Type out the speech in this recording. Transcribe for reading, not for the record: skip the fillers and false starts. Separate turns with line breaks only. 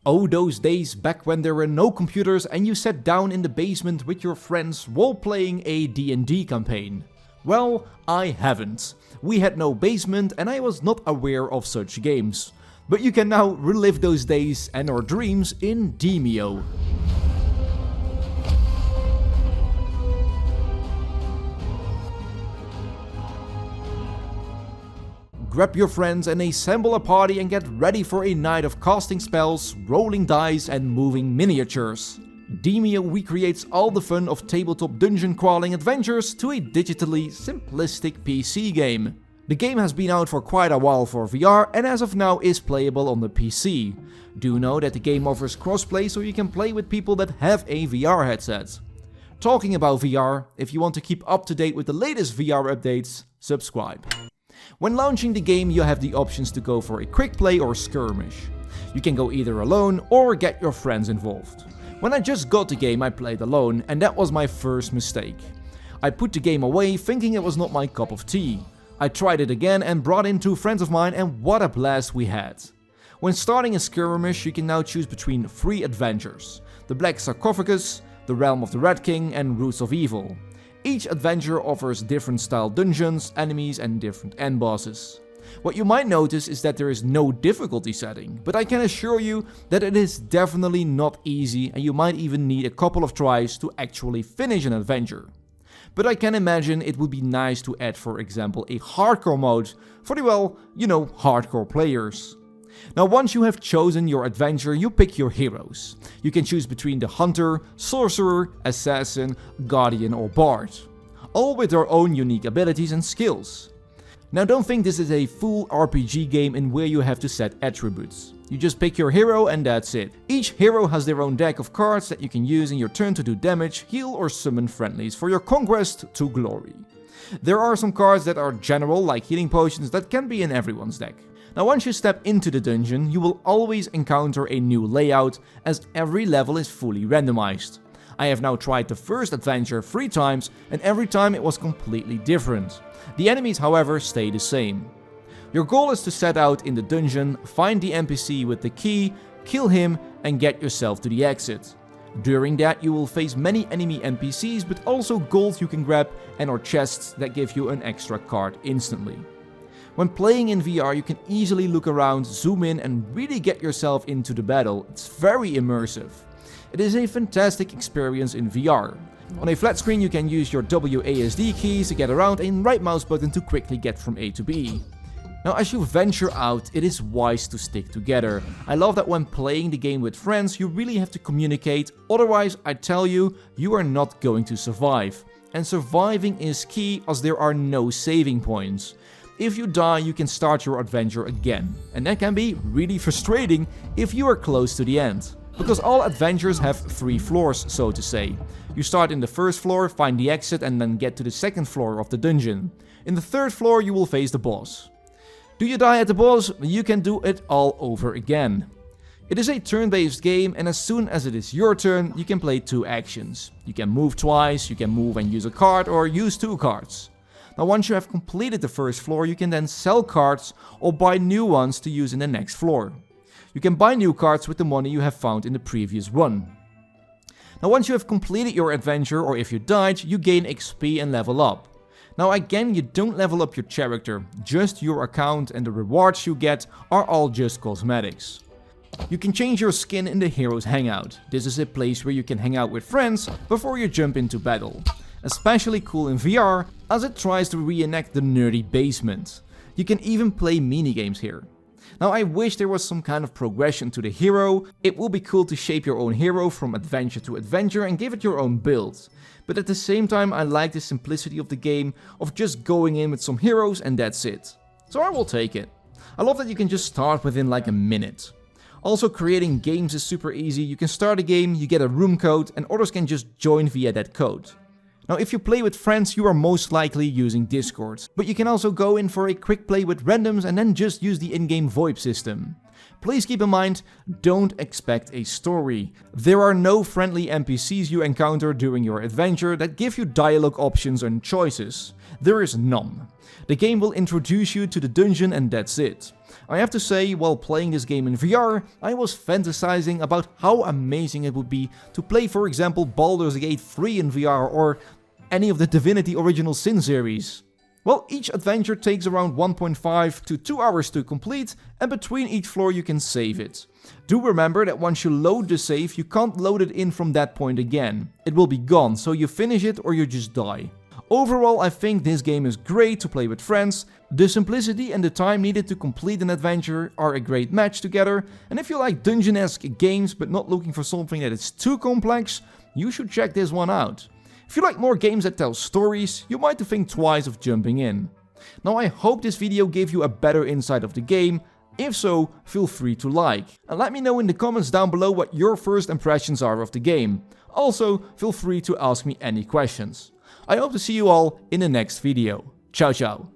Oh, those days back when there were no computers and you sat down in the basement with your friends while playing a D&D campaign. Well, I haven't. We had no basement and I was not aware of such games. But you can now relive those days and our dreams in Demeo. Grab your friends and assemble a party and get ready for a night of casting spells, rolling dice and moving miniatures. Demeo recreates all the fun of tabletop dungeon crawling adventures to a digitally simplistic PC game. The game has been out for quite a while for VR and as of now is playable on the PC. Do know that the game offers crossplay so you can play with people that have a VR headset. Talking about VR, if you want to keep up to date with the latest VR updates, subscribe. When launching the game, you have the options to go for a quick play or skirmish. You can go either alone or get your friends involved. When I just got the game, I played alone and that was my first mistake. I put the game away thinking it was not my cup of tea. I tried it again and brought in 2 friends of mine and what a blast we had. When starting a skirmish, you can now choose between 3 adventures: the Black Sarcophagus, the Realm of the Red King and Roots of Evil. Each adventure offers different style dungeons, enemies and different end bosses. What you might notice is that there is no difficulty setting, but I can assure you that it is definitely not easy and you might even need a couple of tries to actually finish an adventure. But I can imagine it would be nice to add, for example, a hardcore mode for the, well, you know, hardcore players. Now once you have chosen your adventure, you pick your heroes. You can choose between the Hunter, Sorcerer, Assassin, Guardian or Bard. All with their own unique abilities and skills. Now don't think this is a full RPG game in where you have to set attributes. You just pick your hero and that's it. Each hero has their own deck of cards that you can use in your turn to do damage, heal or summon friendlies for your conquest to glory. There are some cards that are general, like healing potions, that can be in everyone's deck. Now once you step into the dungeon, you will always encounter a new layout as every level is fully randomized. I have now tried the first adventure 3 times and every time it was completely different. The enemies, however, stay the same. Your goal is to set out in the dungeon, find the NPC with the key, kill him and get yourself to the exit. During that you will face many enemy NPCs but also gold you can grab and or chests that give you an extra card instantly. When playing in VR you can easily look around, zoom in and really get yourself into the battle. It's very immersive. It is a fantastic experience in VR. On a flat screen you can use your WASD keys to get around and right mouse button to quickly get from A to B. Now as you venture out, it is wise to stick together. I love that when playing the game with friends you really have to communicate, otherwise I tell you, you are not going to survive. And surviving is key as there are no saving points. If you die you can start your adventure again, and that can be really frustrating if you are close to the end. Because all adventures have 3 floors, so to say. You start in the first floor, find the exit and then get to the second floor of the dungeon. In the third floor you will face the boss. Do you die at the boss? You can do it all over again. It is a turn-based game and as soon as it is your turn you can play 2 actions. You can move twice, you can move and use a card or use 2 cards. Now once you have completed the first floor you can then sell cards or buy new ones to use in the next floor. You can buy new cards with the money you have found in the previous run. Now once you have completed your adventure or if you died, you gain XP and level up. Now again, you don't level up your character, just your account and the rewards you get are all just cosmetics. You can change your skin in the Heroes Hangout. This is a place where you can hang out with friends before you jump into battle. Especially cool in VR as it tries to reenact the nerdy basement. You can even play minigames here. Now I wish there was some kind of progression to the hero. It will be cool to shape your own hero from adventure to adventure and give it your own build. But at the same time I like the simplicity of the game of just going in with some heroes and that's it. So I will take it. I love that you can just start within like a minute. Also creating games is super easy. You can start a game, you get a room code and others can just join via that code. Now if you play with friends you are most likely using Discord, but you can also go in for a quick play with randoms and then just use the in-game VoIP system. Please keep in mind, don't expect a story. There are no friendly NPCs you encounter during your adventure that give you dialogue options and choices. There is none. The game will introduce you to the dungeon and that's it. I have to say, while playing this game in VR, I was fantasizing about how amazing it would be to play, for example, Baldur's Gate 3 in VR or any of the Divinity Original Sin series. Well, each adventure takes around 1.5 to 2 hours to complete, and between each floor you can save it. Do remember that once you load the save, you can't load it in from that point again. It will be gone, so you finish it or you just die. Overall, I think this game is great to play with friends. The simplicity and the time needed to complete an adventure are a great match together, and if you like dungeon-esque games but not looking for something that is too complex, you should check this one out. If you like more games that tell stories, you might think twice of jumping in. Now, I hope this video gave you a better insight of the game. If so, feel free to like. And let me know in the comments down below what your first impressions are of the game. Also, feel free to ask me any questions. I hope to see you all in the next video. Ciao ciao.